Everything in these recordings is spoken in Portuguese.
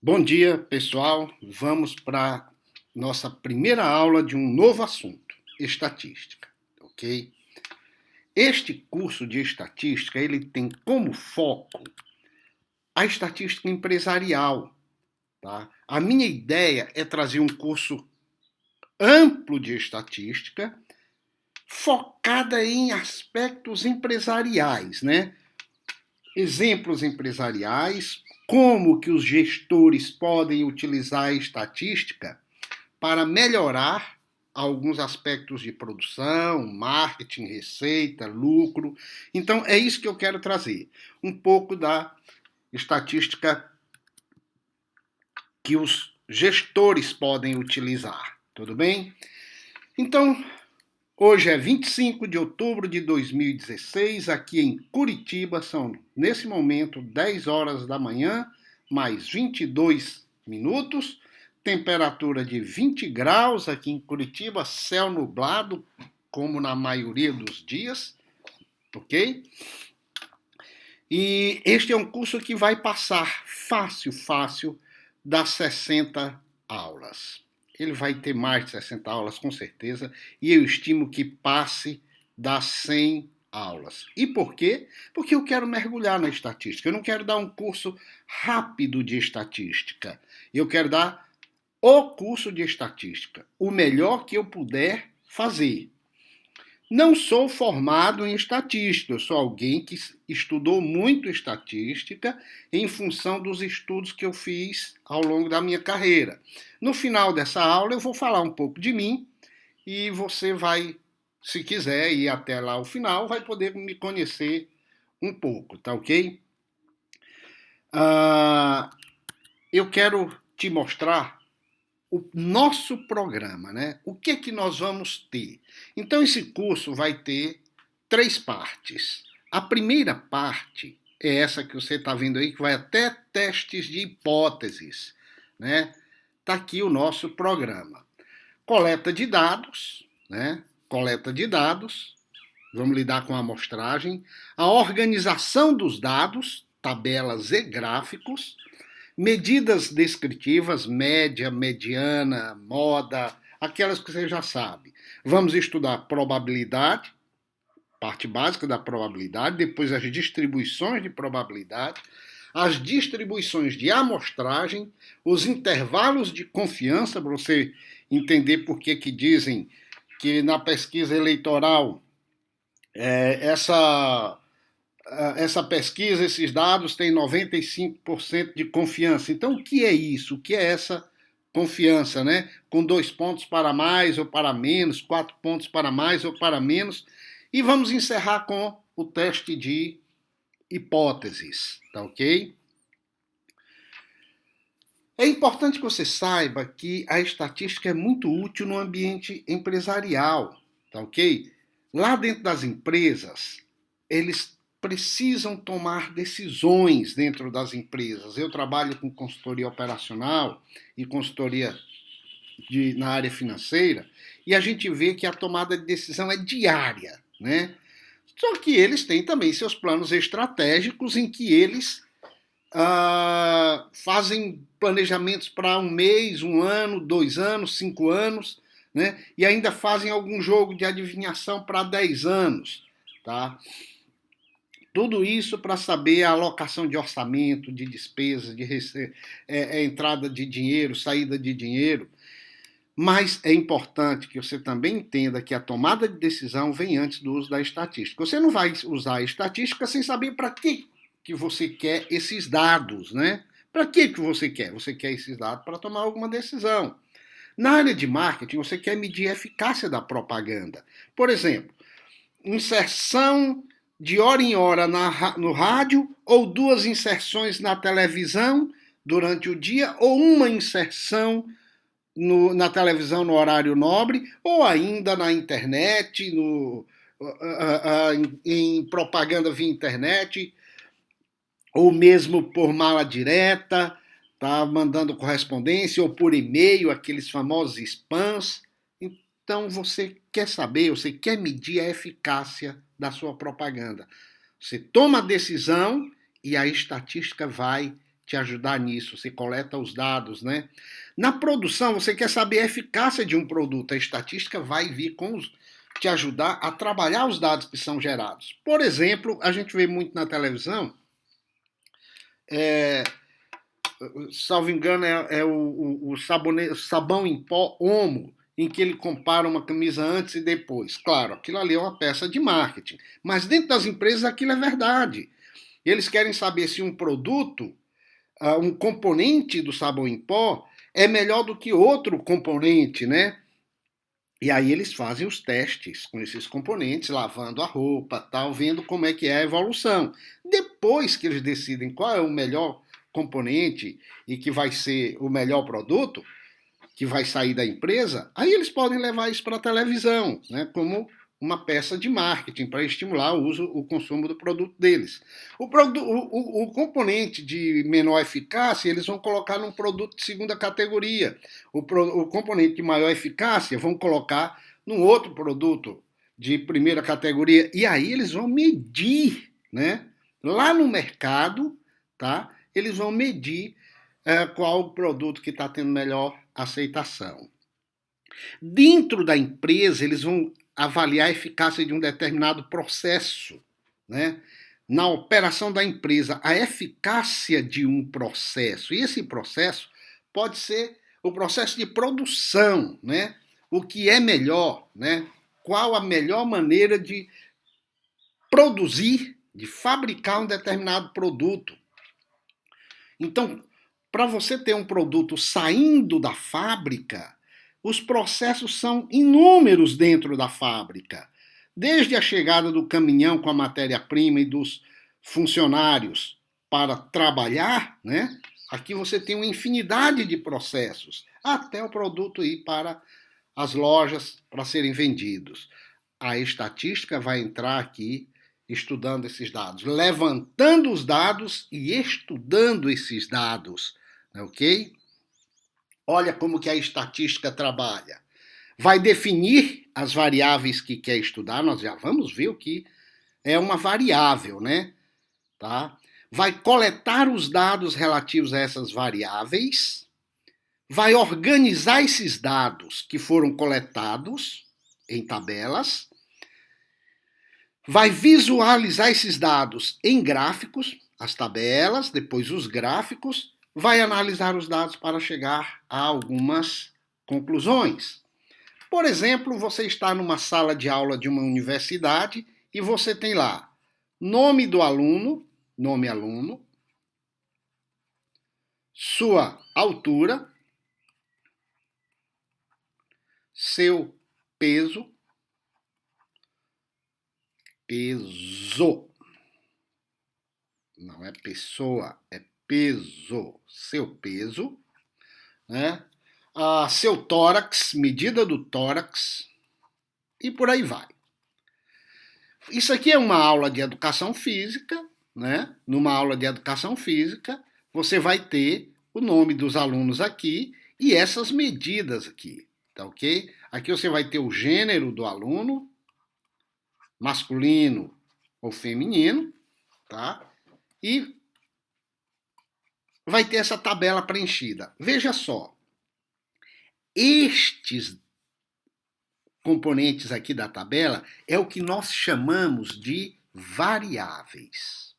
Bom dia, pessoal. Vamos para nossa primeira aula de um novo assunto, estatística, ok? Este curso de estatística, ele tem como foco a estatística empresarial, tá? A minha ideia é trazer um curso amplo de estatística, focada em aspectos empresariais, né? Exemplos empresariais, como que os gestores podem utilizar a estatística para melhorar alguns aspectos de produção, marketing, receita, lucro. Então, é isso que eu quero trazer. Um pouco da estatística que os gestores podem utilizar. Tudo bem? Então, hoje é 25 de outubro de 2016, aqui em Curitiba, são, nesse momento, 10 horas da manhã, mais 22 minutos, temperatura de 20 graus aqui em Curitiba, céu nublado, como na maioria dos dias, ok? E este é um curso que vai passar fácil das 60 aulas. Ele vai ter mais de 60 aulas, com certeza, e eu estimo que passe das 100 aulas. E por quê? Porque eu quero mergulhar na estatística. Eu não quero dar um curso rápido de estatística. Eu quero dar o curso de estatística, o melhor que eu puder fazer. Não sou formado em estatística, eu sou alguém que estudou muito estatística em função dos estudos que eu fiz ao longo da minha carreira. No final dessa aula eu vou falar um pouco de mim e você vai, se quiser ir até lá ao final, vai poder me conhecer um pouco, tá ok? Eu quero te mostrar o nosso programa, né? O que é que nós vamos ter? Então, esse curso vai ter 3 partes. A primeira parte é essa que você está vendo aí, que vai até testes de hipóteses, né? Está aqui o nosso programa. Coleta de dados, né? Coleta de dados, vamos lidar com a amostragem, a organização dos dados, tabelas e gráficos, medidas descritivas, média, mediana, moda, aquelas que você já sabe. Vamos estudar probabilidade, parte básica da probabilidade, depois as distribuições de probabilidade, as distribuições de amostragem, os intervalos de confiança, para você entender por que dizem que na pesquisa eleitoral essa pesquisa, esses dados têm 95% de confiança. Então, o que é isso? O que é essa confiança, né? Com 2 pontos para mais ou para menos, 4 pontos para mais ou para menos. E vamos encerrar com o teste de hipóteses, tá ok? É importante que você saiba que a estatística é muito útil no ambiente empresarial, tá ok? Lá dentro das empresas, eles precisam tomar decisões dentro das empresas. Eu trabalho com consultoria operacional e consultoria na área financeira e a gente vê que a tomada de decisão é diária, né? Só que eles têm também seus planos estratégicos em que eles fazem planejamentos para 1 mês, 1 ano, 2 anos, 5 anos, né? E ainda fazem algum jogo de adivinhação para 10 anos, tá? Tudo isso para saber a alocação de orçamento, de despesas, de entrada de dinheiro, saída de dinheiro. Mas é importante que você também entenda que a tomada de decisão vem antes do uso da estatística. Você não vai usar a estatística sem saber para que você quer esses dados, né? Para que você quer? Você quer esses dados para tomar alguma decisão. Na área de marketing, você quer medir a eficácia da propaganda. Por exemplo, inserção de hora em hora no rádio, ou 2 inserções na televisão durante o dia, ou uma inserção na televisão no horário nobre, ou ainda na internet, em propaganda via internet, ou mesmo por mala direta, tá? Mandando correspondência, ou por e-mail, aqueles famosos spams. Então você quer saber, você quer medir a eficácia da sua propaganda. Você toma a decisão e a estatística vai te ajudar nisso, você coleta os dados, né? Na produção, você quer saber a eficácia de um produto, a estatística vai vir te ajudar a trabalhar os dados que são gerados. Por exemplo, a gente vê muito na televisão, salvo engano, o sabão em pó Omo, em que ele compara uma camisa antes e depois. Claro, aquilo ali é uma peça de marketing, mas dentro das empresas aquilo é verdade. Eles querem saber se um produto, um componente do sabão em pó, é melhor do que outro componente, né? E aí eles fazem os testes com esses componentes, lavando a roupa, tal, vendo como é que é a evolução. Depois que eles decidem qual é o melhor componente e que vai ser o melhor produto, que vai sair da empresa, aí eles podem levar isso para a televisão, né, como uma peça de marketing para estimular o consumo do produto deles. O componente de menor eficácia eles vão colocar num produto de segunda categoria. O componente de maior eficácia vão colocar num outro produto de primeira categoria. E aí eles vão medir, né? Lá no mercado, tá? Eles vão medir qual o produto que está tendo melhor aceitação. Dentro da empresa, eles vão avaliar a eficácia de um determinado processo, né? Na operação da empresa, a eficácia de um processo. E esse processo pode ser o processo de produção, né? O que é melhor, né? Qual a melhor maneira de produzir, de fabricar um determinado produto. Então, para você ter um produto saindo da fábrica, os processos são inúmeros dentro da fábrica. Desde a chegada do caminhão com a matéria-prima e dos funcionários para trabalhar, né? Aqui você tem uma infinidade de processos, até o produto ir para as lojas para serem vendidos. A estatística vai entrar aqui estudando esses dados, levantando os dados e estudando esses dados, ok? Olha como que a estatística trabalha. Vai definir as variáveis que quer estudar, nós já vamos ver o que é uma variável, né? Tá? Vai coletar os dados relativos a essas variáveis, vai organizar esses dados que foram coletados em tabelas, vai visualizar esses dados em gráficos, as tabelas, depois os gráficos, vai analisar os dados para chegar a algumas conclusões. Por exemplo, você está numa sala de aula de uma universidade e você tem lá nome do aluno, nome aluno, sua altura, seu peso, peso, não é pessoa, é peso, seu peso, né? Seu tórax, medida do tórax, e por aí vai. Isso aqui é uma aula de educação física, né? Numa aula de educação física, você vai ter o nome dos alunos aqui e essas medidas aqui, tá ok? Aqui você vai ter o gênero do aluno, masculino ou feminino, tá? E vai ter essa tabela preenchida. Veja só, estes componentes aqui da tabela é o que nós chamamos de variáveis.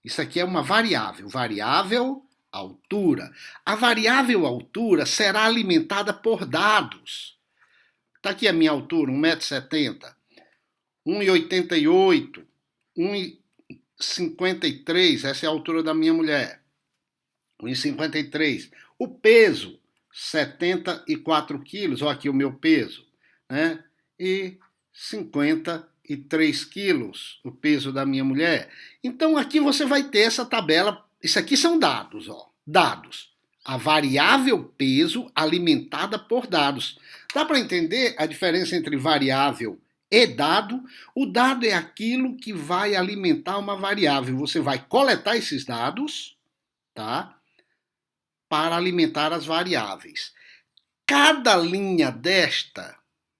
Isso aqui é uma variável altura. A variável altura será alimentada por dados. Está aqui a minha altura, 1,70 m, 1,88 m, 1,53 m, essa é a altura da minha mulher. 1,53 m. O peso, 74 quilos, olha aqui o meu peso, né? E 53 quilos, o peso da minha mulher. Então aqui você vai ter essa tabela, isso aqui são dados, ó, dados. A variável peso alimentada por dados. Dá para entender a diferença entre variável e dado? O dado é aquilo que vai alimentar uma variável. Você vai coletar esses dados, tá? Para alimentar as variáveis. Cada linha desta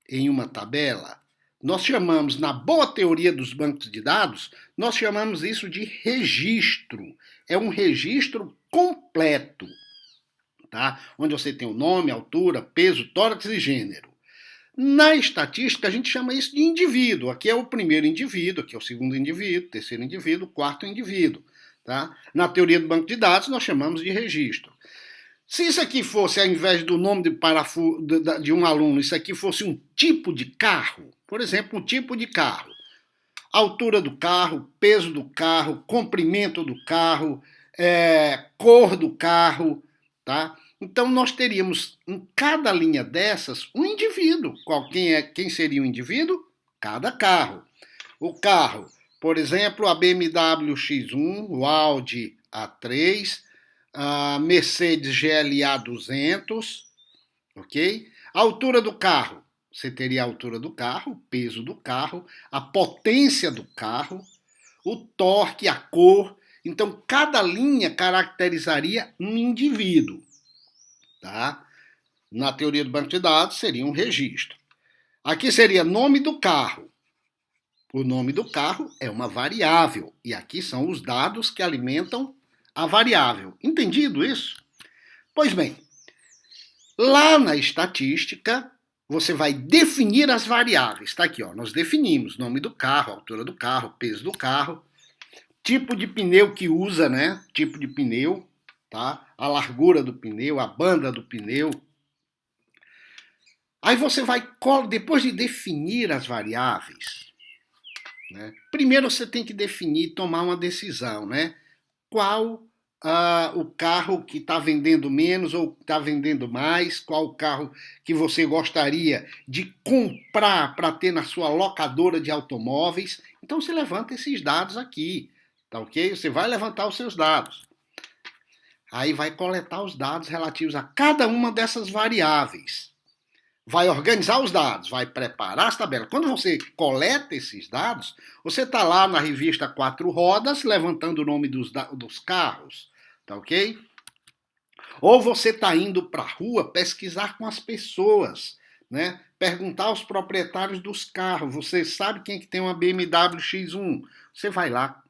em uma tabela Nós chamamos, na boa teoria dos bancos de dados, nós chamamos isso de registro. É um registro completo, tá? Onde você tem o nome, altura, peso, tórax e gênero. Na estatística, a gente chama isso de indivíduo. Aqui é o primeiro indivíduo, aqui é o segundo indivíduo, terceiro indivíduo, quarto indivíduo. Tá? Na teoria do banco de dados, nós chamamos de registro. Se isso aqui fosse, ao invés do nome de um aluno, isso aqui fosse um tipo de carro, por exemplo, um tipo de carro, altura do carro, peso do carro, comprimento do carro, cor do carro, tá? Então nós teríamos em cada linha dessas um indivíduo. Quem seria o indivíduo? Cada carro. O carro, por exemplo, a BMW X1, o Audi A3, a Mercedes GLA 200, ok? A altura do carro, você teria a altura do carro, o peso do carro, a potência do carro, o torque, a cor. Então, cada linha caracterizaria um indivíduo, tá? Na teoria do banco de dados, seria um registro. Aqui seria nome do carro. O nome do carro é uma variável, e aqui são os dados que alimentam a variável. Entendido isso? Pois bem, lá na estatística, você vai definir as variáveis. Está aqui, ó, nós definimos nome do carro, altura do carro, peso do carro, tipo de pneu que usa, né? Tipo de pneu, tá? A largura do pneu, a banda do pneu. Aí você vai, depois de definir as variáveis, né? Primeiro você tem que definir, tomar uma decisão, né? Qual o carro que está vendendo menos ou está vendendo mais, qual o carro que você gostaria de comprar para ter na sua locadora de automóveis. Então você levanta esses dados aqui, tá ok? Você vai levantar os seus dados. Aí vai coletar os dados relativos a cada uma dessas variáveis. Vai organizar os dados, vai preparar as tabelas. Quando você coleta esses dados, você está lá na revista Quatro Rodas, levantando o nome dos carros, tá ok? Ou você está indo para a rua pesquisar com as pessoas, né? Perguntar aos proprietários dos carros. Você sabe quem é que tem uma BMW X1? Você vai lá.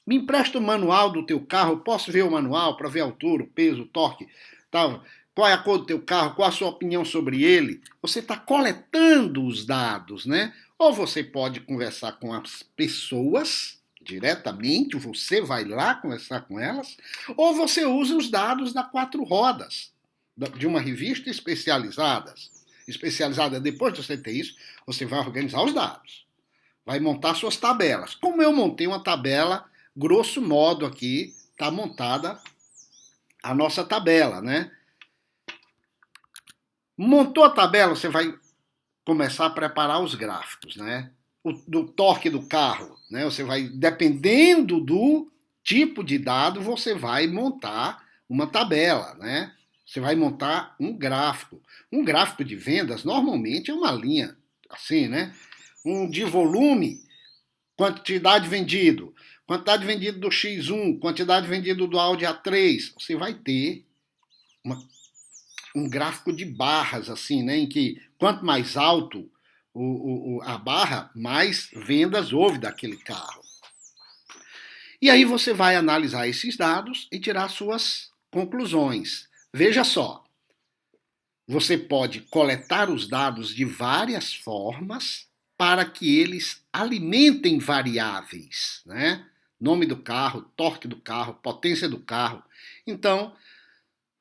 Me empresta o manual do teu carro, posso ver o manual para ver a altura, o peso, o torque, tal. Qual é a cor do teu carro? Qual a sua opinião sobre ele? Você está coletando os dados, né? Ou você pode conversar com as pessoas diretamente, você vai lá conversar com elas, ou você usa os dados da Quatro Rodas, de uma revista especializada. Depois de você ter isso, você vai organizar os dados, vai montar suas tabelas. Como eu montei uma tabela, grosso modo aqui, está montada a nossa tabela, né? Montou a tabela, você vai começar a preparar os gráficos, né? Do torque do carro, né? Você vai, dependendo do tipo de dado, você vai montar uma tabela, né? Você vai montar um gráfico. Um gráfico de vendas normalmente é uma linha assim, né? Um de volume, quantidade vendido do X1, quantidade vendido do Audi A3. Você vai ter um gráfico de barras, assim, né? Em que quanto mais alto a barra, mais vendas houve daquele carro. E aí você vai analisar esses dados e tirar suas conclusões. Veja só, você pode coletar os dados de várias formas para que eles alimentem variáveis, né? Nome do carro, torque do carro, potência do carro. Então,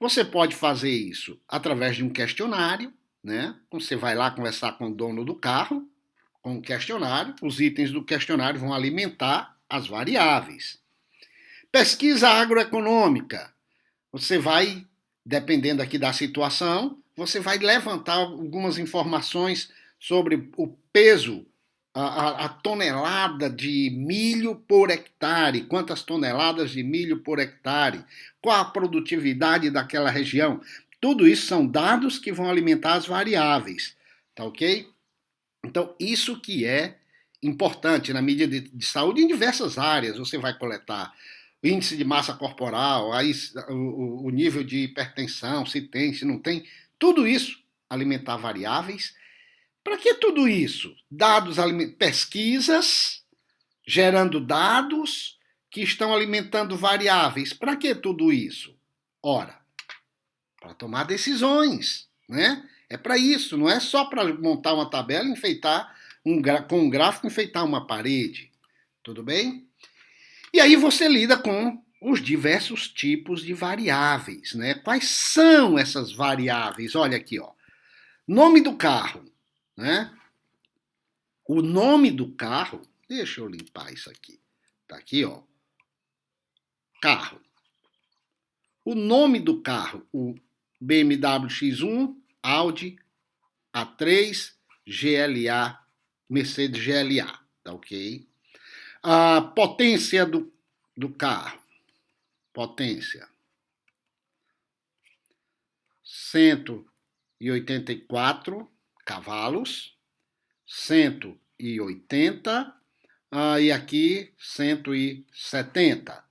você pode fazer isso através de um questionário, né? Você vai lá conversar com o dono do carro, com o questionário, os itens do questionário vão alimentar as variáveis. Pesquisa agroeconômica. Você vai, dependendo aqui da situação, você vai levantar algumas informações sobre o peso, a tonelada de milho por hectare, quantas toneladas de milho por hectare, qual a produtividade daquela região. Tudo isso são dados que vão alimentar as variáveis, tá ok? Então, isso que é importante na mídia de saúde em diversas áreas. Você vai coletar o índice de massa corporal, aí, o nível de hipertensão, se tem, se não tem, tudo isso alimentar variáveis Para que tudo isso? Pesquisas gerando dados que estão alimentando variáveis. Para que tudo isso? Ora, para tomar decisões, né? É para isso, não é só para montar uma tabela e enfeitar com um gráfico, enfeitar uma parede. Tudo bem? E aí você lida com os diversos tipos de variáveis, né? Quais são essas variáveis? Olha aqui, ó. Nome do carro, né? O nome do carro, deixa eu limpar isso aqui. Tá aqui, ó. Carro. O nome do carro, o BMW X1, Audi A3, GLA, Mercedes GLA, tá ok? A potência do carro, potência, 184 cavalos, 180, e aqui 170,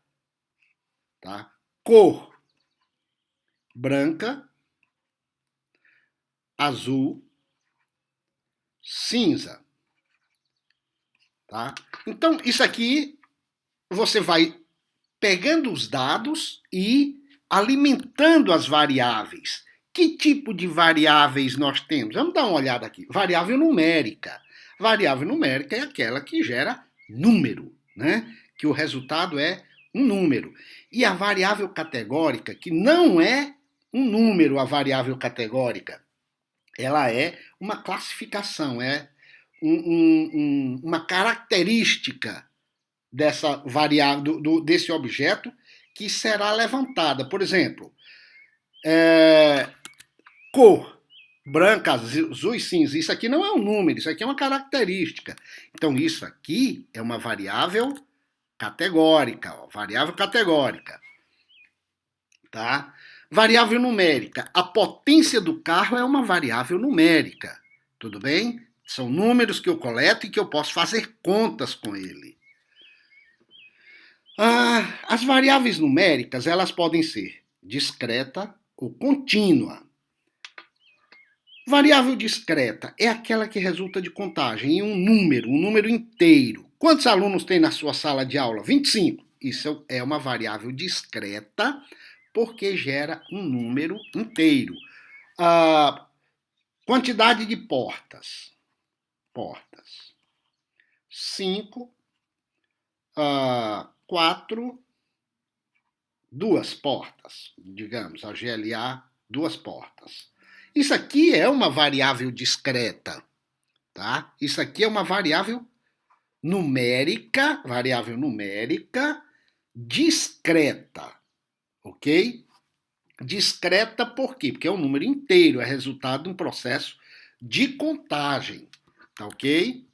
tá? Cor, branca, azul, cinza, tá? Então, isso aqui você vai pegando os dados e alimentando as variáveis. Que tipo de variáveis nós temos? Vamos dar uma olhada aqui. Variável numérica. Variável numérica é aquela que gera número, né? Que o resultado é um número. E a variável categórica, que não é um número, a variável categórica, ela é uma classificação, é uma característica dessa variável, desse objeto que será levantada. Por exemplo, cor, branca, azul e cinza. Isso aqui não é um número, isso aqui é uma característica. Então, isso aqui é uma variável categórica, ó, variável categórica. Tá? Variável numérica. A potência do carro é uma variável numérica. Tudo bem? São números que eu coleto e que eu posso fazer contas com ele. As variáveis numéricas, elas podem ser discreta ou contínua. Variável discreta é aquela que resulta de contagem em um número inteiro. Quantos alunos tem na sua sala de aula? 25. Isso é uma variável discreta porque gera um número inteiro. Quantidade de portas. Portas. 5, 4, 2 portas. Digamos, a GLA, 2 portas. Isso aqui é uma variável discreta, tá? Isso aqui é uma variável numérica discreta, ok? Discreta por quê? Porque é um número inteiro, é resultado de um processo de contagem, tá ok?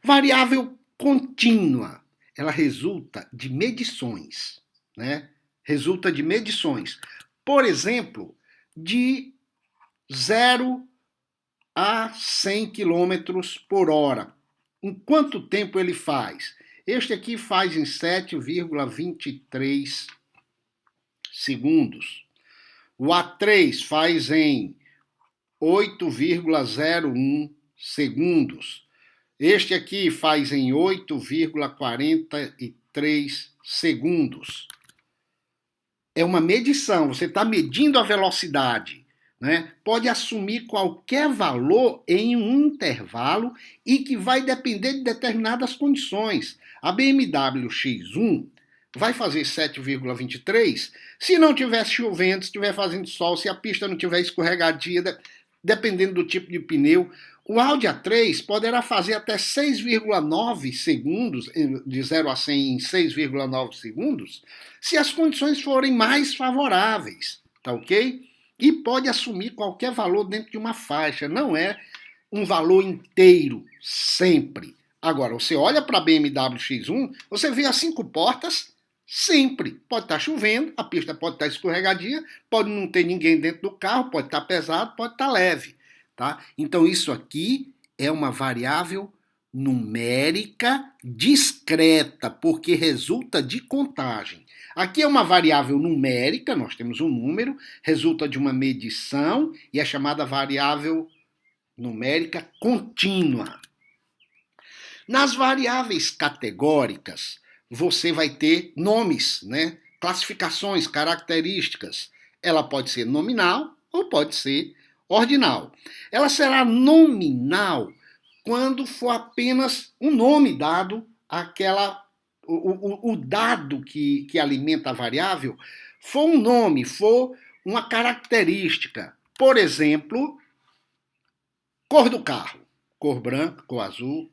Variável contínua, ela resulta de medições, né? Resulta de medições. Por exemplo, de 0 a 100 km por hora. Em quanto tempo ele faz? Este aqui faz em 7,23 segundos. O A3 faz em 8,01 segundos. Este aqui faz em 8,43 segundos. É uma medição, você está medindo a velocidade. Né? Pode assumir qualquer valor em um intervalo e que vai depender de determinadas condições. A BMW X1 vai fazer 7,23 se não estiver chovendo, se estiver fazendo sol, se a pista não estiver escorregadia, dependendo do tipo de pneu. O Audi A3 poderá fazer até 6,9 segundos, de 0 a 100 em 6,9 segundos, se as condições forem mais favoráveis, tá ok? E pode assumir qualquer valor dentro de uma faixa, não é um valor inteiro, sempre. Agora, você olha para a BMW X1, você vê as 5 portas sempre. Pode estar chovendo, a pista pode estar escorregadia, pode não ter ninguém dentro do carro, pode estar pesado, pode estar leve. Tá? Então, isso aqui é uma variável numérica discreta, porque resulta de contagem. Aqui é uma variável numérica, nós temos um número, resulta de uma medição e é chamada variável numérica contínua. Nas variáveis categóricas, você vai ter nomes, né? Classificações, características. Ela pode ser nominal ou pode ser ordinal. Ela será nominal quando for apenas um nome dado àquela. O dado que alimenta a variável for um nome, for uma característica. Por exemplo, cor do carro. Cor branca, cor azul,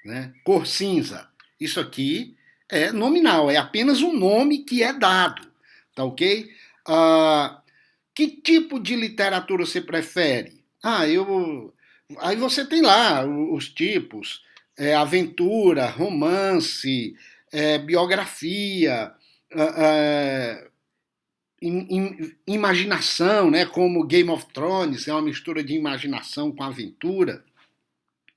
né? Cor cinza. Isso aqui é nominal, é apenas um nome que é dado. Tá ok? Que tipo de literatura você prefere? Aí você tem lá os tipos: aventura, romance, biografia, imaginação, né? Como Game of Thrones, é uma mistura de imaginação com aventura.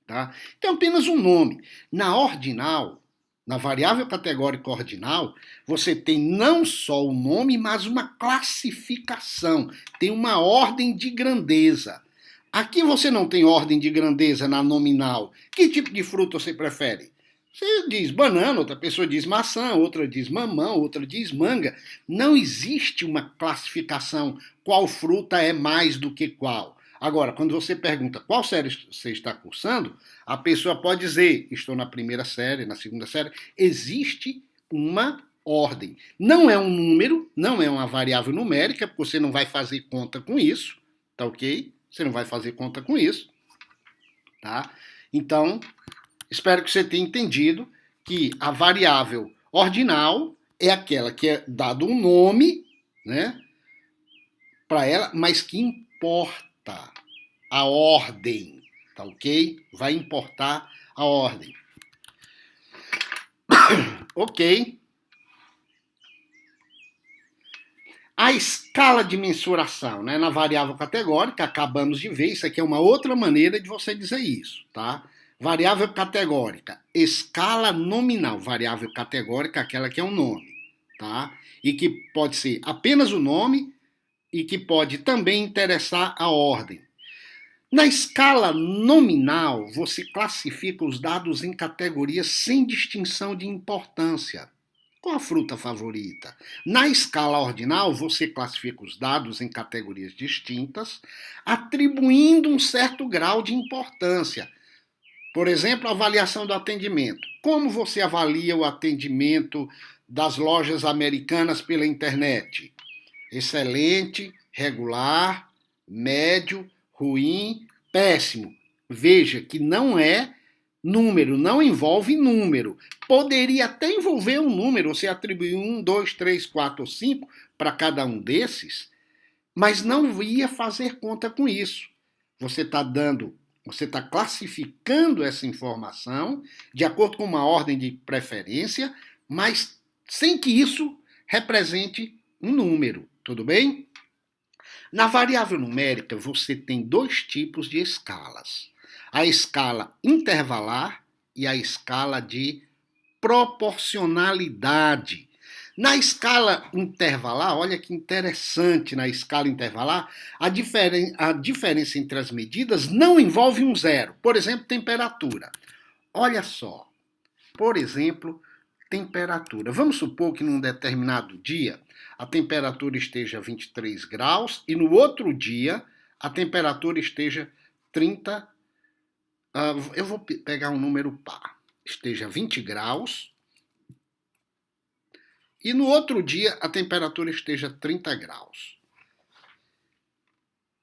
Tá? Então, apenas um nome. Na ordinal, na variável categórica ordinal, você tem não só o nome, mas uma classificação. Tem uma ordem de grandeza. Aqui você não tem ordem de grandeza na nominal. Que tipo de fruta você prefere? Você diz banana, outra pessoa diz maçã, outra diz mamão, outra diz manga. Não existe uma classificação qual fruta é mais do que qual. Agora, quando você pergunta qual série você está cursando, a pessoa pode dizer: estou na primeira série, na segunda série. Existe uma ordem. Não é um número, não é uma variável numérica, porque você não vai fazer conta com isso, tá ok? Você não vai fazer conta com isso, tá? Então, espero que você tenha entendido que a variável ordinal é aquela que é dado um nome, né, para ela, mas que importa a ordem, tá ok? Vai importar a ordem. Ok. A escala de mensuração, né, na variável categórica, acabamos de ver, isso aqui é uma outra maneira de você dizer isso, tá? Variável categórica, escala nominal, variável categórica, aquela que é um nome, tá? E que pode ser apenas o nome e que pode também interessar a ordem. Na escala nominal, você classifica os dados em categorias sem distinção de importância. Qual a fruta favorita? Na escala ordinal, você classifica os dados em categorias distintas, atribuindo um certo grau de importância. Por exemplo, a avaliação do atendimento. Como você avalia o atendimento das lojas americanas pela internet? Excelente, regular, médio, ruim, péssimo. Veja que não é número, não envolve número. Poderia até envolver um número, você atribuir 1, 2, 3, 4 ou 5 para cada um desses, mas não ia fazer conta com isso. Você está classificando essa informação de acordo com uma ordem de preferência, mas sem que isso represente um número, tudo bem? Na variável numérica, você tem dois tipos de escalas: a escala intervalar e a escala de proporcionalidade. Na escala intervalar, olha que interessante, na escala intervalar, a diferença entre as medidas não envolve um zero. Por exemplo, temperatura. Olha só, por exemplo, temperatura. Vamos supor que num determinado dia a temperatura esteja 23 graus e no outro dia a temperatura esteja 30. Eu vou pegar um número par. Esteja 20 graus e no outro dia a temperatura esteja 30 graus.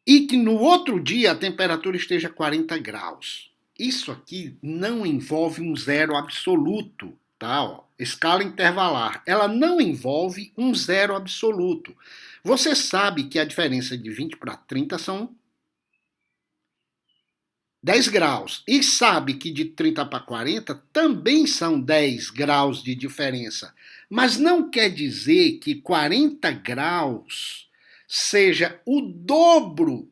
E que no outro dia a temperatura esteja 40 graus. Isso aqui não envolve um zero absoluto, tá? Ó, escala intervalar. Ela não envolve um zero absoluto. Você sabe que a diferença de 20 para 30 são 10 graus. E sabe que de 30 para 40 também são 10 graus de diferença. Mas não quer dizer que 40 graus seja o dobro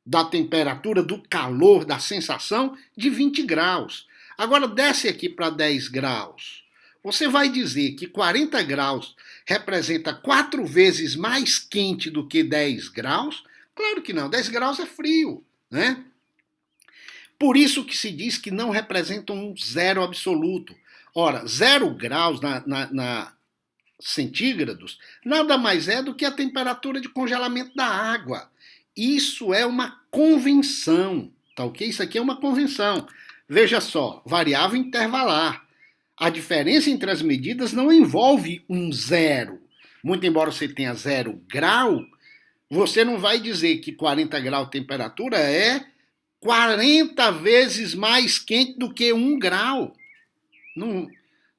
da temperatura, do calor, da sensação de 20 graus. Agora desce aqui para 10 graus. Você vai dizer que 40 graus representa 4 vezes mais quente do que 10 graus? Claro que não, 10 graus é frio. né? Por isso que se diz que não representam um zero absoluto. Ora, 0 graus na centígrados nada mais é do que a temperatura de congelamento da água. Isso é uma convenção, tá ok? Isso aqui é uma convenção. Veja só, variável intervalar. A diferença entre as medidas não envolve um zero. Muito embora você tenha 0 grau, você não vai dizer que 40 graus de temperatura é 40 vezes mais quente do que 1 grau. Não,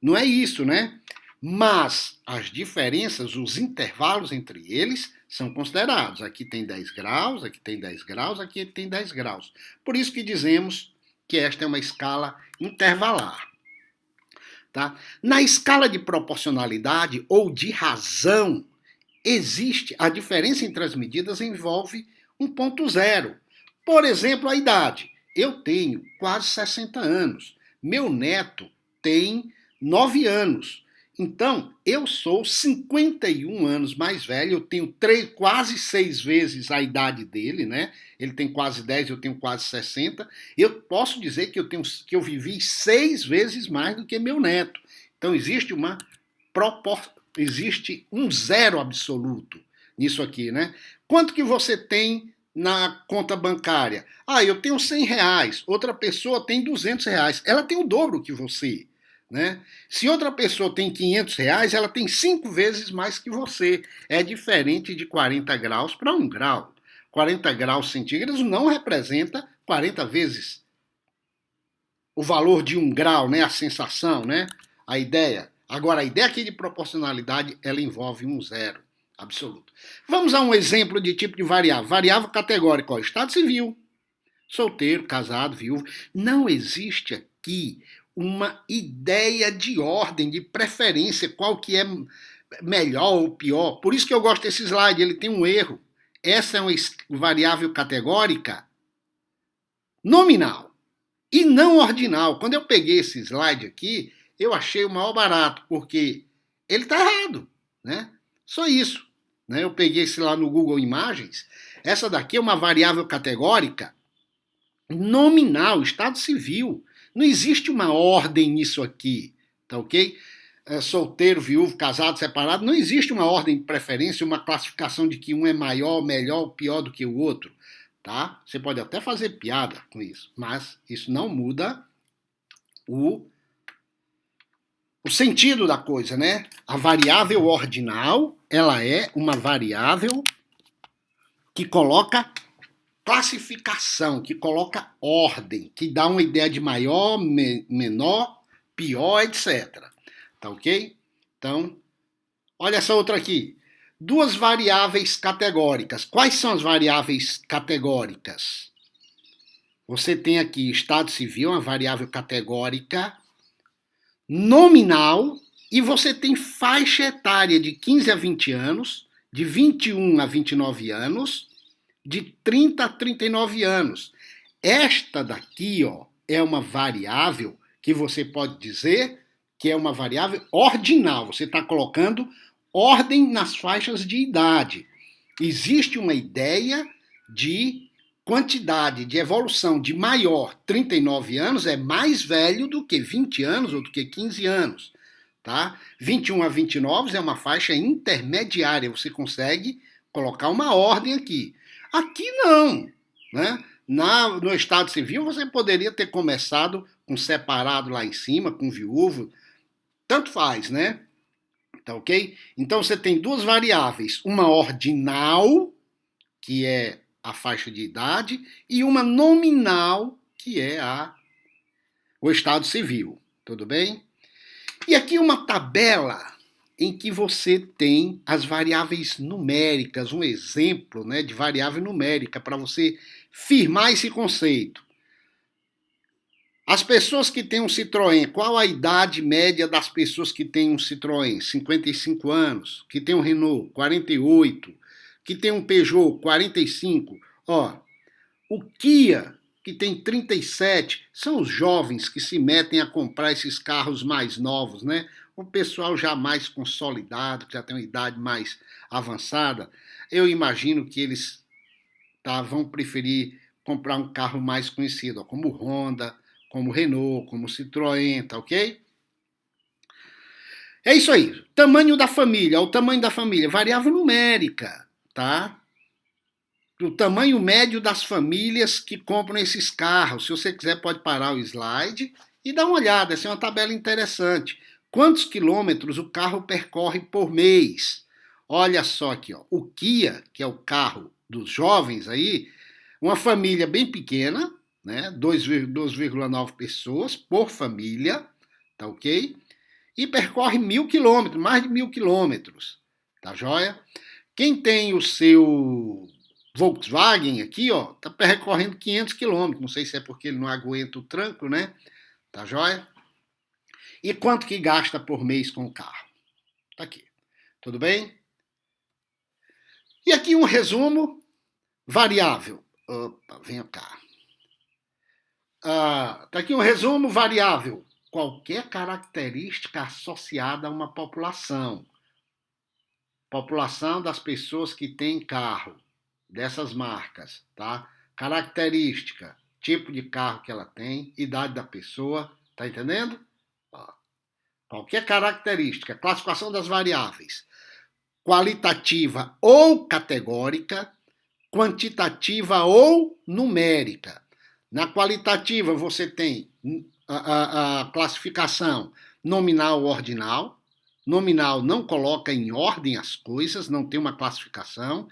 não é isso, né? Mas as diferenças, os intervalos entre eles são considerados. Aqui tem 10 graus, aqui tem 10 graus, aqui tem 10 graus. Por isso que dizemos que esta é uma escala intervalar. Tá? Na escala de proporcionalidade ou de razão, existe a diferença entre as medidas envolve um ponto zero. Por exemplo, a idade. Eu tenho quase 60 anos. Meu neto tem 9 anos. Então, eu sou 51 anos mais velho, eu tenho quase 6 vezes a idade dele, né? Ele tem quase 10, eu tenho quase 60. Eu posso dizer que eu vivi 6 vezes mais do que meu neto. Então, existe um zero absoluto nisso aqui, né? Quanto que você tem na conta bancária? Eu tenho R$100, outra pessoa tem R$200. Ela tem o dobro que você. Né? Se outra pessoa tem R$500, ela tem 5 vezes mais que você. É diferente de 40 graus para 1 grau. 40 graus centígrados não representa 40 vezes o valor de 1 grau, né? A sensação, né? A ideia. Agora, a ideia aqui de proporcionalidade, ela envolve um zero absoluto. Vamos a um exemplo de tipo de variável. Variável categórica, ó, estado civil, solteiro, casado, viúvo. Não existe aqui uma ideia de ordem, de preferência, qual que é melhor ou pior. Por isso que eu gosto desse slide, ele tem um erro. Essa é uma variável categórica nominal e não ordinal. Quando eu peguei esse slide aqui, eu achei o maior barato, porque ele está errado, né? Só isso. Né? Eu peguei esse lá no Google Imagens. Essa daqui é uma variável categórica nominal, estado civil. Não existe uma ordem nisso aqui, tá ok? Solteiro, viúvo, casado, separado, não existe uma ordem de preferência, uma classificação de que um é maior, melhor ou pior do que o outro, tá? Você pode até fazer piada com isso, mas isso não muda o sentido da coisa, né? A variável ordinal, ela é uma variável que coloca classificação, que coloca ordem, que dá uma ideia de maior, menor, pior, etc. Tá ok? Então, olha essa outra aqui. 2 variáveis categóricas. Quais são as variáveis categóricas? Você tem aqui estado civil, uma variável categórica nominal, e você tem faixa etária de 15 a 20 anos, de 21 a 29 anos, de 30 a 39 anos. Esta daqui, ó, é uma variável que você pode dizer que é uma variável ordinal. Você está colocando ordem nas faixas de idade. Existe uma ideia de quantidade de evolução de maior. 39 anos é mais velho do que 20 anos ou do que 15 anos. Tá? 21 a 29 é uma faixa intermediária. Você consegue colocar uma ordem aqui. Aqui não, né? No estado civil você poderia ter começado com separado lá em cima, com viúvo, tanto faz, né? Tá ok? Então você tem 2 variáveis, uma ordinal, que é a faixa de idade, e uma nominal, que é o estado civil, tudo bem? E aqui uma tabela em que você tem as variáveis numéricas, um exemplo, né, de variável numérica, para você firmar esse conceito. As pessoas que têm um Citroën, qual a idade média das pessoas que têm um Citroën? 55 anos. Que tem um Renault? 48. Que tem um Peugeot? 45. Ó, o Kia, que tem 37, são os jovens que se metem a comprar esses carros mais novos, né? O pessoal já mais consolidado, que já tem uma idade mais avançada, eu imagino que eles vão preferir comprar um carro mais conhecido, ó, como Honda, como Renault, como Citroën, tá ok? É isso aí. Tamanho da família. O tamanho da família, variável numérica, tá? O tamanho médio das famílias que compram esses carros. Se você quiser, pode parar o slide e dar uma olhada. Essa é uma tabela interessante. Quantos quilômetros o carro percorre por mês? Olha só aqui, ó. O Kia, que é o carro dos jovens aí, uma família bem pequena, né? 2,9 pessoas por família, tá ok? E percorre 1.000 quilômetros, mais de 1.000 quilômetros, tá joia? Quem tem o seu Volkswagen aqui, ó, tá percorrendo 500 quilômetros, não sei se é porque ele não aguenta o tranco, né? Tá joia? E quanto que gasta por mês com o carro? Tá aqui, tudo bem? E aqui um resumo variável. Opa, vem cá. Tá aqui um resumo variável. Qualquer característica associada a uma população. População das pessoas que têm carro, dessas marcas, tá? Característica, tipo de carro que ela tem, idade da pessoa, tá entendendo? Ó, qualquer característica, classificação das variáveis, qualitativa ou categórica, quantitativa ou numérica. Na qualitativa você tem a classificação nominal ou ordinal. Nominal não coloca em ordem as coisas, não tem uma classificação.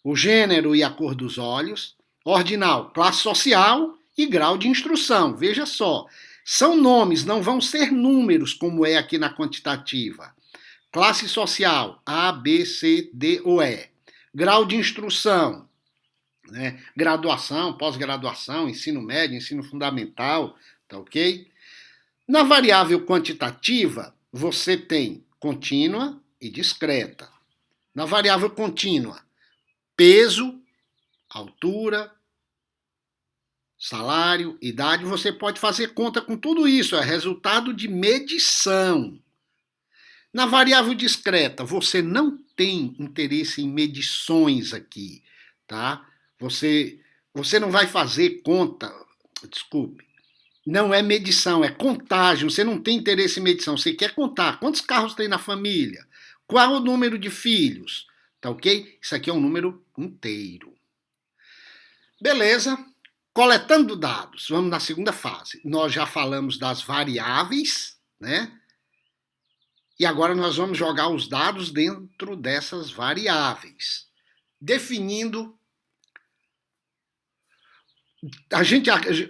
O gênero e a cor dos olhos. Ordinal, classe social e grau de instrução. Veja só, são nomes, não vão ser números como é aqui na quantitativa. Classe social, A, B, C, D ou E. Grau de instrução, né? Graduação, pós-graduação, ensino médio, ensino fundamental, tá ok? Na variável quantitativa, você tem contínua e discreta. Na variável contínua, peso, altura, salário, idade, você pode fazer conta com tudo isso, é resultado de medição. Na variável discreta, você não tem interesse em medições aqui, tá? Você não vai fazer conta, desculpe, não é medição, é contagem. Você não tem interesse em medição, você quer contar quantos carros tem na família, qual o número de filhos, tá ok? Isso aqui é um número inteiro. Beleza, coletando dados, vamos na segunda fase. Nós já falamos das variáveis, né? E agora nós vamos jogar os dados dentro dessas variáveis, definindo.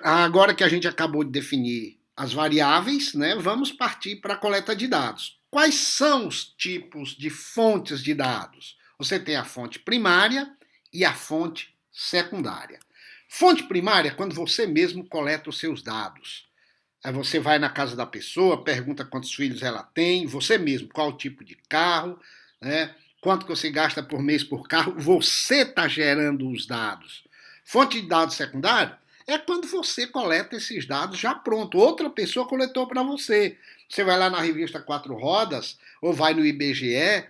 Agora que a gente acabou de definir as variáveis, né, vamos partir para a coleta de dados. Quais são os tipos de fontes de dados? Você tem a fonte primária e a fonte secundária. Fonte primária é quando você mesmo coleta os seus dados. Aí você vai na casa da pessoa, pergunta quantos filhos ela tem, você mesmo, qual o tipo de carro, né, quanto que você gasta por mês por carro, você está gerando os dados. Fonte de dados secundário é quando você coleta esses dados já pronto. Outra pessoa coletou para você. Você vai lá na revista Quatro Rodas, ou vai no IBGE,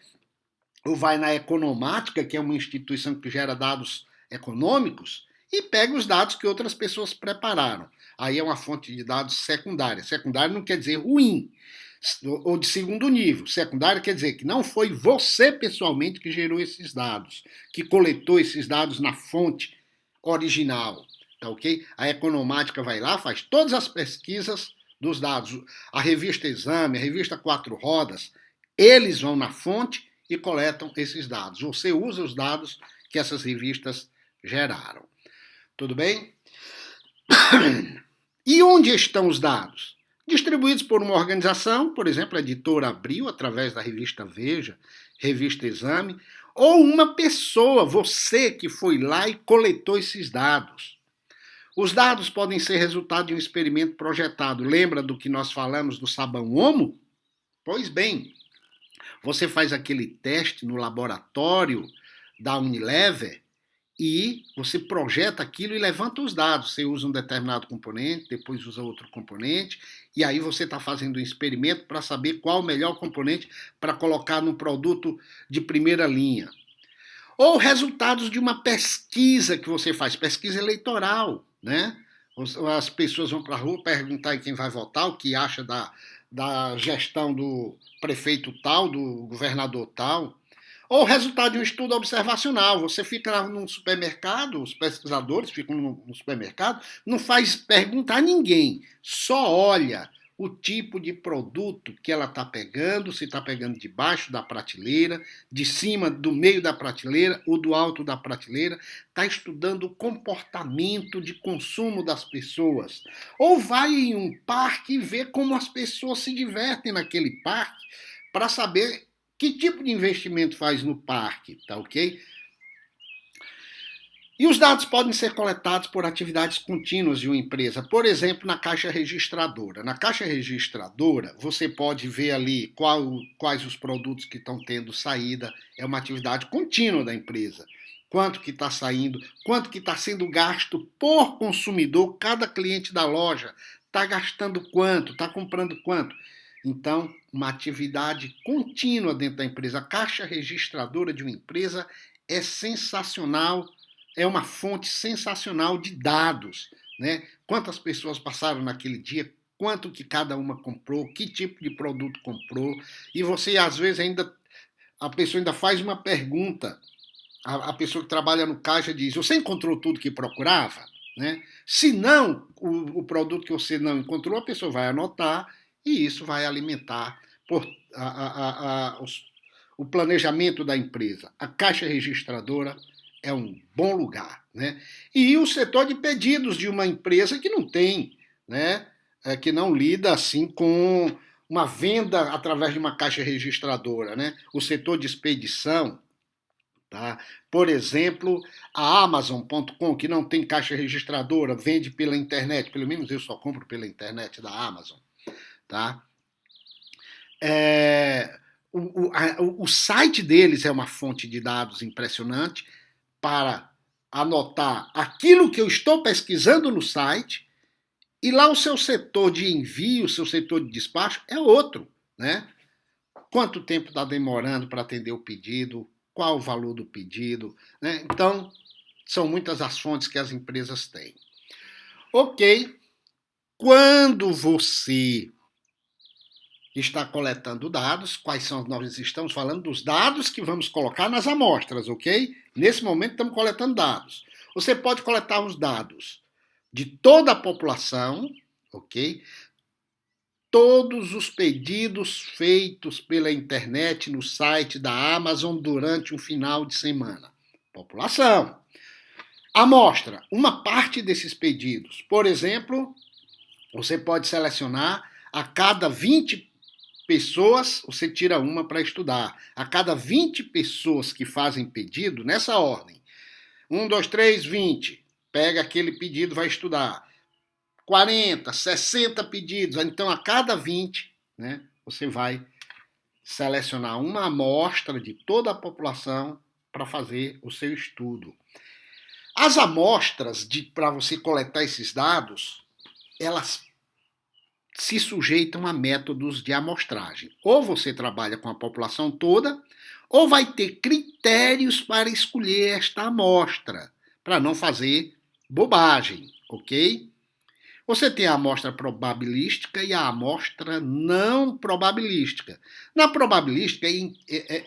ou vai na Economática, que é uma instituição que gera dados econômicos, e pega os dados que outras pessoas prepararam. Aí é uma fonte de dados secundária. Secundária não quer dizer ruim, ou de segundo nível. Secundário quer dizer que não foi você pessoalmente que gerou esses dados, que coletou esses dados na fonte original, tá ok? A Economática vai lá, faz todas as pesquisas dos dados. A revista Exame, a revista Quatro Rodas, eles vão na fonte e coletam esses dados. Você usa os dados que essas revistas geraram. Tudo bem? E onde estão os dados? Distribuídos por uma organização, por exemplo, a editora Abril, através da revista Veja, revista Exame, ou uma pessoa, você que foi lá e coletou esses dados. Os dados podem ser resultado de um experimento projetado. Lembra do que nós falamos do sabão Omo? Pois bem, você faz aquele teste no laboratório da Unilever e você projeta aquilo e levanta os dados. Você usa um determinado componente, depois usa outro componente, e aí você está fazendo um experimento para saber qual o melhor componente para colocar num produto de primeira linha. Ou resultados de uma pesquisa que você faz, pesquisa eleitoral, né? As pessoas vão para a rua perguntar em quem vai votar, o que acha da gestão do prefeito tal, do governador tal. Ou resultado de um estudo observacional. Você fica num supermercado, os pesquisadores ficam no supermercado, não faz pergunta a ninguém, só olha o tipo de produto que ela está pegando, se está pegando debaixo da prateleira, de cima, do meio da prateleira ou do alto da prateleira, está estudando o comportamento de consumo das pessoas. Ou vai em um parque e vê como as pessoas se divertem naquele parque para saber que tipo de investimento faz no parque, tá ok? E os dados podem ser coletados por atividades contínuas de uma empresa, por exemplo, na caixa registradora. Na caixa registradora, você pode ver ali quais os produtos que estão tendo saída, é uma atividade contínua da empresa. Quanto que está saindo, quanto que está sendo gasto por consumidor, cada cliente da loja está gastando quanto, está comprando quanto. Então, uma atividade contínua dentro da empresa. A caixa registradora de uma empresa é sensacional, é uma fonte sensacional de dados, né? Quantas pessoas passaram naquele dia, quanto que cada uma comprou, que tipo de produto comprou, e você às vezes a pessoa ainda faz uma pergunta, a pessoa que trabalha no caixa diz, você encontrou tudo que procurava? Né? Se não, o produto que você não encontrou, a pessoa vai anotar e isso vai alimentar por, o planejamento da empresa. A caixa registradora é um bom lugar. Né? E o setor de pedidos de uma empresa que não tem, né? Que não lida assim com uma venda através de uma caixa registradora. Né? O setor de expedição, tá? Por exemplo, a Amazon.com, que não tem caixa registradora, vende pela internet, pelo menos eu só compro pela internet da Amazon. Tá? O site deles é uma fonte de dados impressionante para anotar aquilo que eu estou pesquisando no site, e lá o seu setor de envio, o seu setor de despacho é outro, né? Quanto tempo está demorando para atender o pedido, qual o valor do pedido, né? Então, são muitas as fontes que as empresas têm. Ok, quando você está coletando dados, quais são, nós estamos falando dos dados que vamos colocar nas amostras, ok? Nesse momento estamos coletando dados. Você pode coletar os dados de toda a população, ok? Todos os pedidos feitos pela internet no site da Amazon durante um final de semana. População. Amostra, uma parte desses pedidos. Por exemplo, você pode selecionar a cada 20 pessoas, você tira uma para estudar. A cada 20 pessoas que fazem pedido, nessa ordem. 1, 2, 3, 20. Pega aquele pedido, vai estudar. 40, 60 pedidos. Então, a cada 20, né, você vai selecionar uma amostra de toda a população para fazer o seu estudo. As amostras para você coletar esses dados, elas se sujeitam a métodos de amostragem. Ou você trabalha com a população toda, ou vai ter critérios para escolher esta amostra, para não fazer bobagem, ok? Você tem a amostra probabilística e a amostra não probabilística. Na probabilística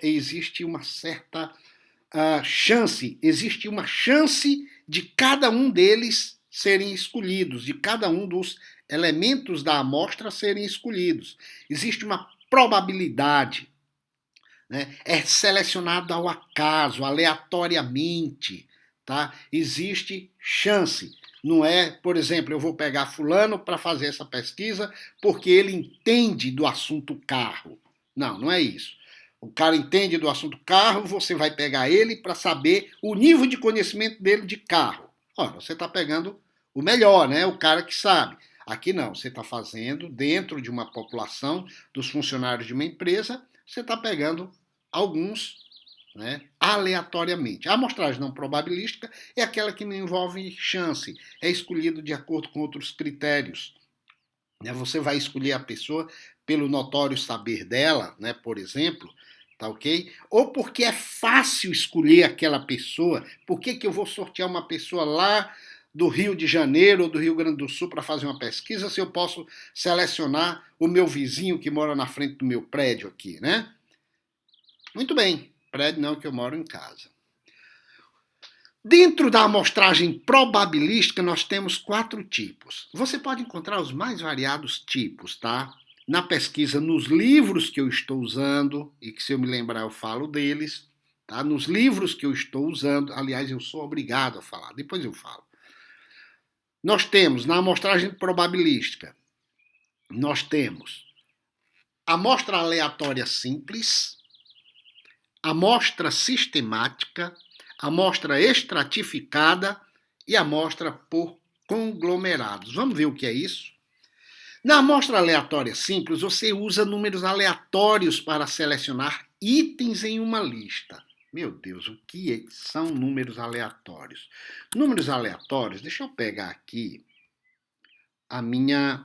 existe uma certa chance, existe uma chance de cada um deles serem escolhidos, de cada um dos elementos da amostra serem escolhidos. Existe uma probabilidade, né? É selecionado ao acaso, aleatoriamente, tá? Existe chance. Não é, por exemplo, eu vou pegar fulano para fazer essa pesquisa porque ele entende do assunto carro. Não, não é isso. O cara entende do assunto carro, você vai pegar ele para saber o nível de conhecimento dele de carro. Ora, você está pegando o melhor, né? O cara que sabe. Aqui não, você está fazendo dentro de uma população dos funcionários de uma empresa, você está pegando alguns, né, aleatoriamente. A amostragem não probabilística é aquela que não envolve chance, é escolhido de acordo com outros critérios. Você vai escolher a pessoa pelo notório saber dela, né, por exemplo, tá ok? Ou porque é fácil escolher aquela pessoa. Por que eu vou sortear uma pessoa lá do Rio de Janeiro ou do Rio Grande do Sul para fazer uma pesquisa se eu posso selecionar o meu vizinho que mora na frente do meu prédio aqui, né? Muito bem, prédio não, que eu moro em casa. Dentro da amostragem probabilística, nós temos 4 tipos. Você pode encontrar os mais variados tipos, tá? Na pesquisa, nos livros que eu estou usando, e que se eu me lembrar eu falo deles, tá? Nos livros que eu estou usando, aliás, eu sou obrigado a falar, depois eu falo. Nós temos, na amostragem probabilística, nós temos amostra aleatória simples, amostra sistemática, amostra estratificada e amostra por conglomerados. Vamos ver o que é isso? Na amostra aleatória simples, você usa números aleatórios para selecionar itens em uma lista. Meu Deus, o que são números aleatórios? Números aleatórios, deixa eu pegar aqui a minha...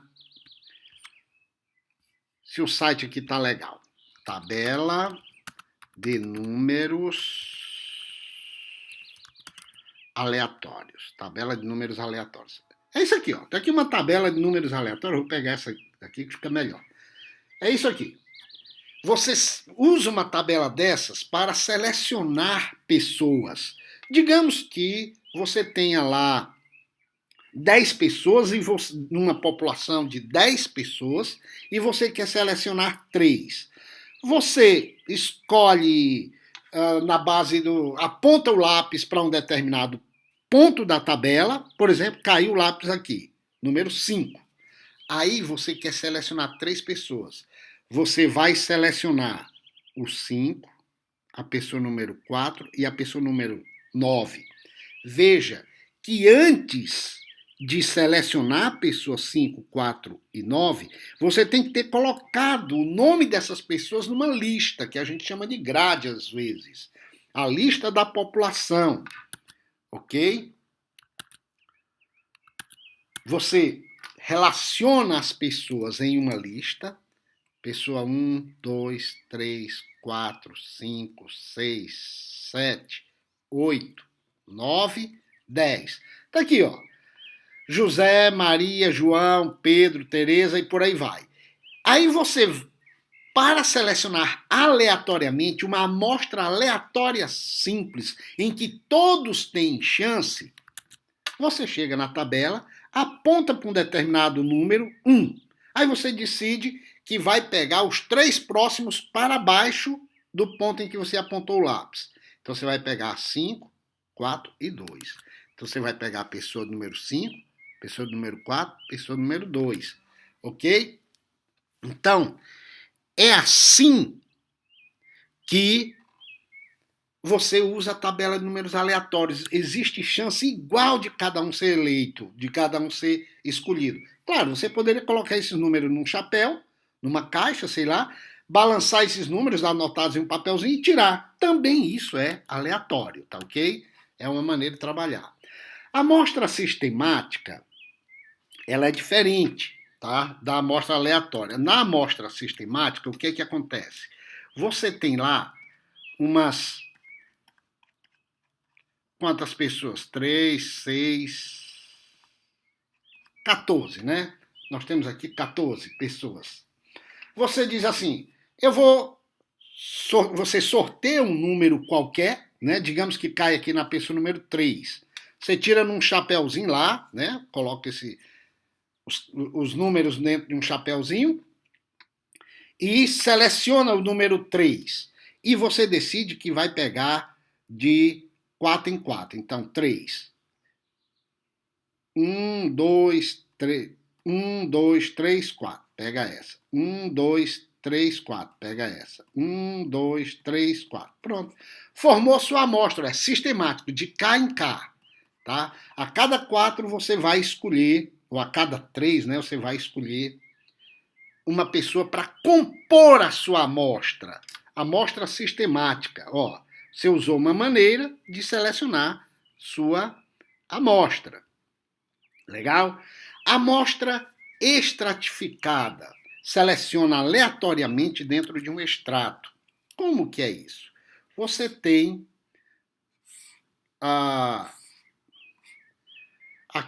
Se o site aqui tá legal. Tabela de números aleatórios. Tabela de números aleatórios. É isso aqui, ó. Tem aqui uma tabela de números aleatórios. Eu vou pegar essa aqui que fica melhor. É isso aqui. Você usa uma tabela dessas para selecionar pessoas. Digamos que você tenha lá 10 pessoas, numa população de 10 pessoas, e você quer selecionar 3. Você escolhe na base do... aponta o lápis para um determinado ponto da tabela, por exemplo, caiu o lápis aqui, número 5. Aí você quer selecionar 3 pessoas. Você vai selecionar o 5, a pessoa número 4 e a pessoa número 9. Veja que antes de selecionar a pessoa 5, 4 e 9, você tem que ter colocado o nome dessas pessoas numa lista, que a gente chama de grade às vezes. A lista da população, ok? Você relaciona as pessoas em uma lista, pessoa 1, 2, 3, 4, 5, 6, 7, 8, 9, 10. Tá aqui, ó. José, Maria, João, Pedro, Teresa e por aí vai. Aí você, para selecionar aleatoriamente, uma amostra aleatória simples, em que todos têm chance, você chega na tabela, aponta para um determinado número, 1. Aí você decide que vai pegar os 3 próximos para baixo do ponto em que você apontou o lápis. Então você vai pegar 5, 4 e 2. Então você vai pegar a pessoa número 5, pessoa número 4, pessoa número 2. Ok? Então, é assim que você usa a tabela de números aleatórios. Existe chance igual de cada um ser eleito, de cada um ser escolhido. Claro, você poderia colocar esses números num chapéu, numa caixa, sei lá, balançar esses números anotados em um papelzinho e tirar. Também isso é aleatório, tá ok? É uma maneira de trabalhar. A amostra sistemática, ela é diferente, tá, da amostra aleatória. Na amostra sistemática, o que acontece? Você tem lá umas... quantas pessoas? 3, 6, 14, né? Nós temos aqui 14 pessoas. Você diz assim, você sorteia um número qualquer, né? Digamos que cai aqui na pessoa número 3. Você tira num chapéuzinho lá, né? Coloca os números dentro de um chapéuzinho e seleciona o número 3. E você decide que vai pegar de 4 em 4. Então, 3. 1, 2, 3. 1, 2, 3, 4. Pega essa. 1, 2, 3, 4. Pega essa. 1, 2, 3, 4. Pronto. Formou sua amostra. É sistemático, de cá em cá. Tá? A cada 4 você vai escolher, ou a cada 3, né, você vai escolher uma pessoa para compor a sua amostra. Amostra sistemática. Ó, você usou uma maneira de selecionar sua amostra. Legal? Amostra estratificada. Seleciona aleatoriamente dentro de um extrato. Como que é isso? Você tem a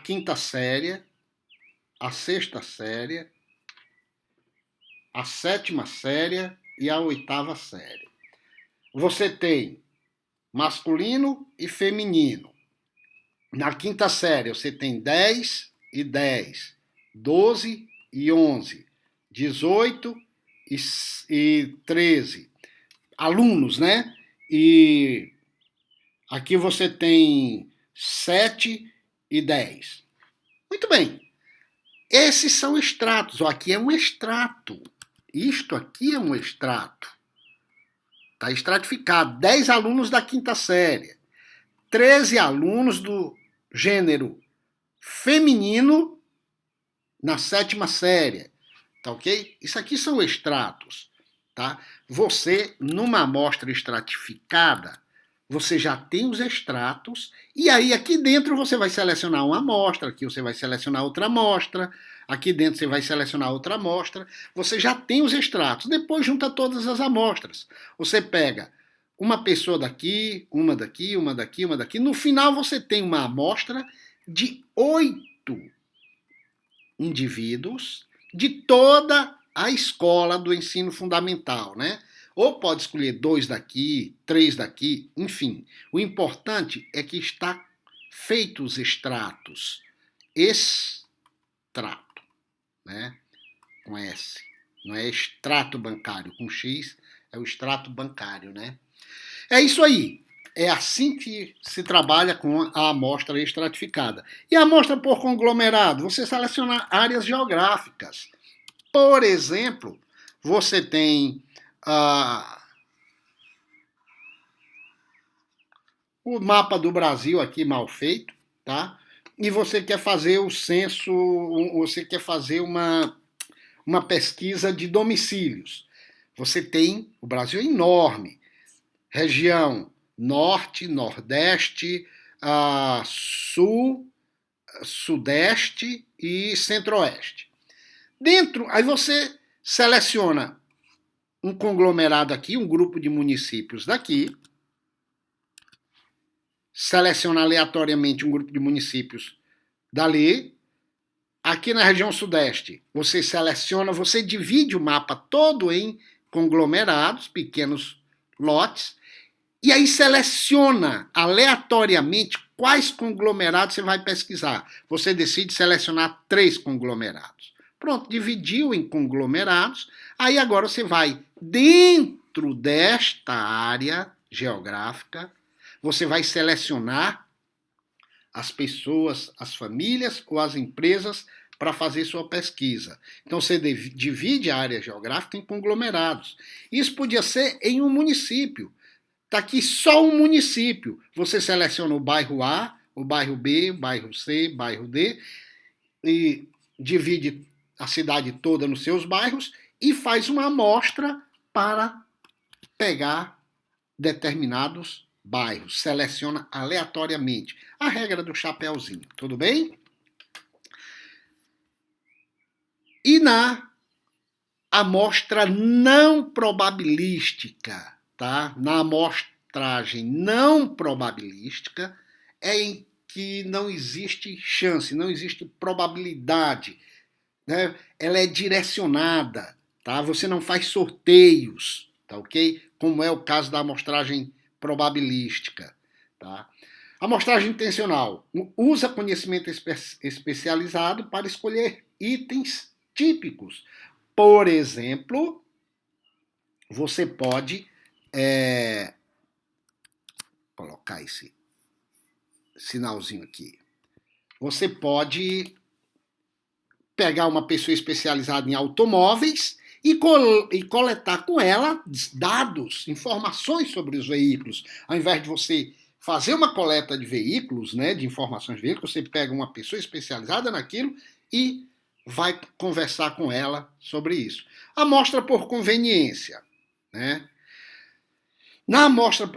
quinta série, a sexta série, a sétima série e a oitava série. Você tem masculino e feminino. Na quinta série você tem 10 e 10, 12 e 11, 18 e 13 alunos, né? E aqui você tem 7 e 10. Muito bem. Esses são extratos. Ó, aqui é um extrato. Isto aqui é um extrato. Está estratificado. 10 alunos da quinta série. 13 alunos do gênero feminino na sétima série. Tá ok? Isso aqui são extratos. Tá? Você, numa amostra estratificada, você já tem os extratos, e aí aqui dentro você vai selecionar uma amostra, aqui você vai selecionar outra amostra, aqui dentro você vai selecionar outra amostra, você já tem os extratos, depois junta todas as amostras. Você pega uma pessoa daqui, uma daqui, uma daqui, uma daqui, no final você tem uma amostra de 8 indivíduos de toda a escola do ensino fundamental, né? Ou pode escolher 2 daqui, 3 daqui, enfim. O importante é que está feitos os extratos. Extrato, né? Com S. Não é extrato bancário com X, é o extrato bancário, né? É isso aí. É assim que se trabalha com a amostra estratificada. E a amostra por conglomerado? Você seleciona áreas geográficas. Por exemplo, você tem o mapa do Brasil aqui mal feito, tá? E você quer fazer o censo, você quer fazer uma pesquisa de domicílios. Você tem, o Brasil é enorme, região norte, nordeste, sul, sudeste e centro-oeste. Dentro, aí você seleciona um conglomerado aqui, um grupo de municípios daqui, seleciona aleatoriamente um grupo de municípios dali. Aqui na região sudeste, você seleciona, você divide o mapa todo em conglomerados, pequenos lotes, e aí seleciona aleatoriamente quais conglomerados você vai pesquisar. Você decide selecionar 3 conglomerados. Pronto, dividiu em conglomerados, aí agora você vai, dentro desta área geográfica, você vai selecionar as pessoas, as famílias ou as empresas para fazer sua pesquisa. Então você divide a área geográfica em conglomerados. Isso podia ser em um município. Está aqui só um município. Você seleciona o bairro A, o bairro B, o bairro C, o bairro D, e divide a cidade toda nos seus bairros e faz uma amostra para pegar determinados bairros. Seleciona aleatoriamente. A regra do chapéuzinho, tudo bem? E na amostra não probabilística, tá? Na amostragem não probabilística é em que não existe chance, não existe probabilidade, né? Ela é direcionada, tá? Você não faz sorteios, tá ok? Como é o caso da amostragem probabilística, tá? Amostragem intencional usa conhecimento especializado para escolher itens típicos. Por exemplo, você pode colocar esse sinalzinho aqui. Você pode pegar uma pessoa especializada em automóveis e coletar com ela dados, informações sobre os veículos. Ao invés de você fazer uma coleta de veículos, né, de informações de veículos, você pega uma pessoa especializada naquilo e vai conversar com ela sobre isso. Amostra por conveniência, né? Na amostra,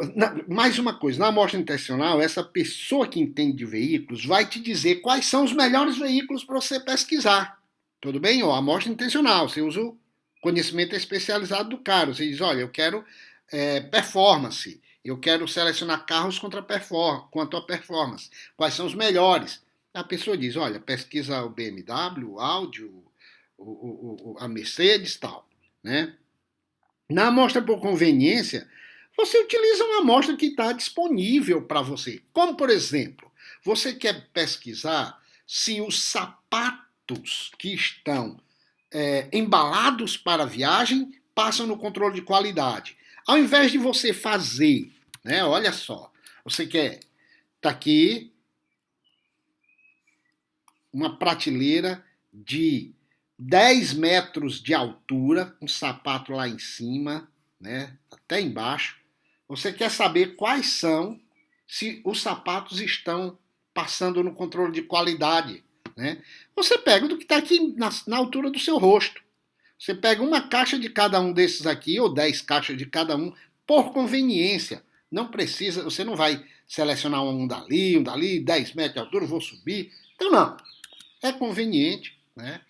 mais uma coisa, na amostra intencional, essa pessoa que entende de veículos vai te dizer quais são os melhores veículos para você pesquisar. Tudo bem? Ó, amostra intencional, você usa o conhecimento especializado do cara. Você diz, olha, eu quero performance. Eu quero selecionar carros quanto a performance. Quais são os melhores? A pessoa diz, olha, pesquisa o BMW, o Audi, a Mercedes e tal. Né? Na amostra por conveniência, você utiliza uma amostra que está disponível para você. Como, por exemplo, você quer pesquisar se os sapatos que estão embalados para a viagem passam no controle de qualidade. Ao invés de você fazer, né, olha só, você quer, tá aqui uma prateleira de 10 metros de altura, um sapato lá em cima, né, até embaixo. Você quer saber quais são, se os sapatos estão passando no controle de qualidade. Né? Você pega do que está aqui na altura do seu rosto. Você pega uma caixa de cada um desses aqui, ou 10 caixas de cada um, por conveniência. Não precisa, você não vai selecionar um dali, 10 metros de altura, vou subir. Então, não. É conveniente, né?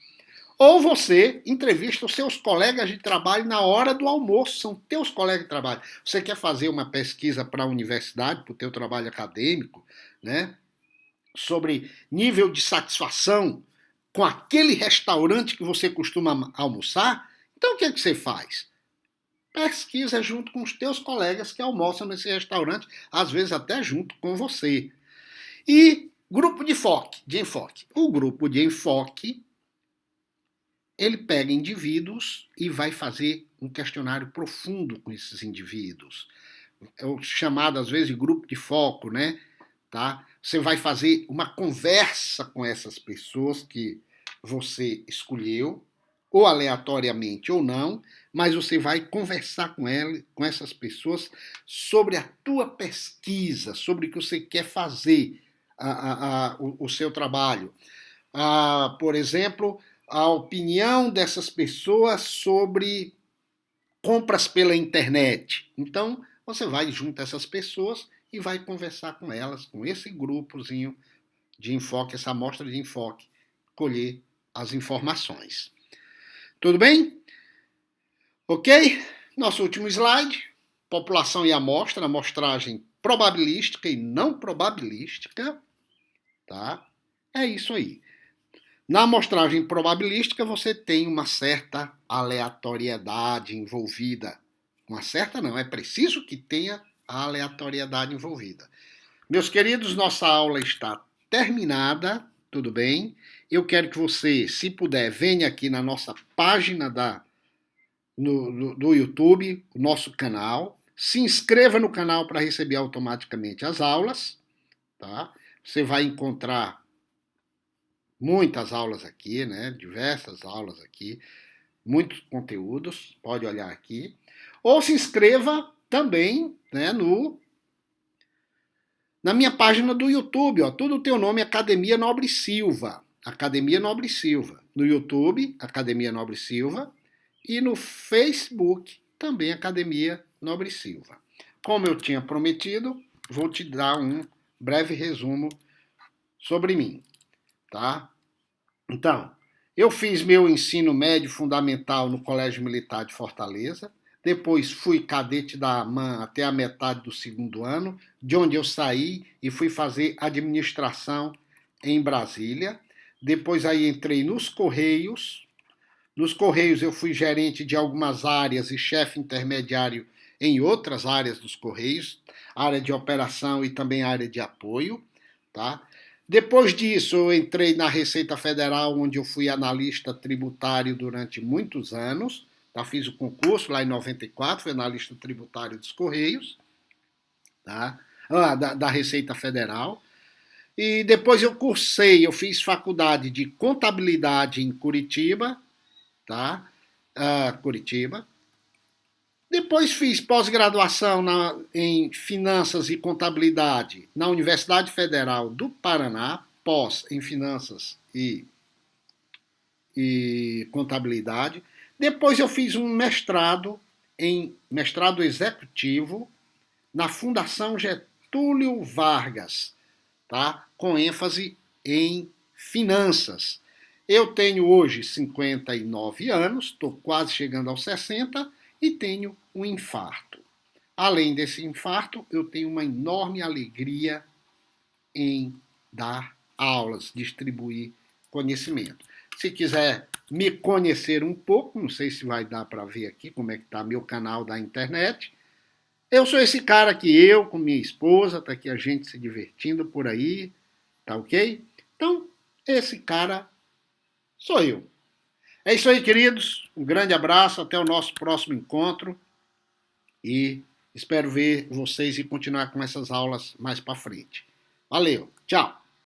Ou você entrevista os seus colegas de trabalho na hora do almoço, são teus colegas de trabalho. Você quer fazer uma pesquisa para a universidade, para o teu trabalho acadêmico, né? Sobre nível de satisfação com aquele restaurante que você costuma almoçar, então o que é que você faz? Pesquisa junto com os teus colegas que almoçam nesse restaurante, às vezes até junto com você. E grupo de enfoque. O grupo de enfoque, ele pega indivíduos e vai fazer um questionário profundo com esses indivíduos. É o chamado, às vezes, de grupo de foco, né? Tá? Você vai fazer uma conversa com essas pessoas que você escolheu, ou aleatoriamente ou não, mas você vai conversar com essas pessoas sobre a tua pesquisa, sobre o que você quer fazer, o seu trabalho. Por exemplo, a opinião dessas pessoas sobre compras pela internet. Então, você vai junto a essas pessoas e vai conversar com elas, com esse grupozinho de enfoque, essa amostra de enfoque, colher as informações. Tudo bem? Ok? Nosso último slide, população e amostra, amostragem probabilística e não probabilística, tá? É isso aí. Na amostragem probabilística, você tem uma certa aleatoriedade envolvida. Uma certa não, é preciso que tenha a aleatoriedade envolvida. Meus queridos, nossa aula está terminada, tudo bem? Eu quero que você, se puder, venha aqui na nossa página do YouTube, o nosso canal. Se inscreva no canal para receber automaticamente as aulas. Tá? Você vai encontrar muitas aulas aqui, né? Diversas aulas aqui, muitos conteúdos, pode olhar aqui. Ou se inscreva também, né, na minha página do YouTube, ó, tudo tem o nome Academia Nobre Silva. Academia Nobre Silva. No YouTube, Academia Nobre Silva. E no Facebook, também Academia Nobre Silva. Como eu tinha prometido, vou te dar um breve resumo sobre mim. Tá? Então, eu fiz meu ensino médio fundamental no Colégio Militar de Fortaleza. Depois fui cadete da AMAN até a metade do segundo ano, de onde eu saí e fui fazer administração em Brasília. Depois aí entrei nos Correios. Nos Correios eu fui gerente de algumas áreas e chefe intermediário em outras áreas dos Correios, área de operação e também área de apoio. Tá? Depois disso eu entrei na Receita Federal, onde eu fui analista tributário durante muitos anos. Tá? Fiz o concurso lá em 94, fui analista tributário dos Correios, tá? Da Receita Federal. E depois eu fiz faculdade de contabilidade em Curitiba, tá? Curitiba. Depois fiz pós-graduação em Finanças e Contabilidade na Universidade Federal do Paraná, pós em Finanças e Contabilidade. Depois eu fiz um mestrado executivo na Fundação Getúlio Vargas, tá? Com ênfase em finanças. Eu tenho hoje 59 anos, estou quase chegando aos 60 e tenho um infarto. além desse infarto, eu tenho uma enorme alegria em dar aulas, distribuir conhecimento. Se quiser me conhecer um pouco, não sei se vai dar para ver aqui como é que está meu canal da internet. Eu sou esse cara que eu, com minha esposa, tá aqui a gente se divertindo por aí, tá ok? Então, esse cara sou eu. É isso aí, queridos. Um grande abraço, até o nosso próximo encontro e espero ver vocês e continuar com essas aulas mais para frente. Valeu, tchau!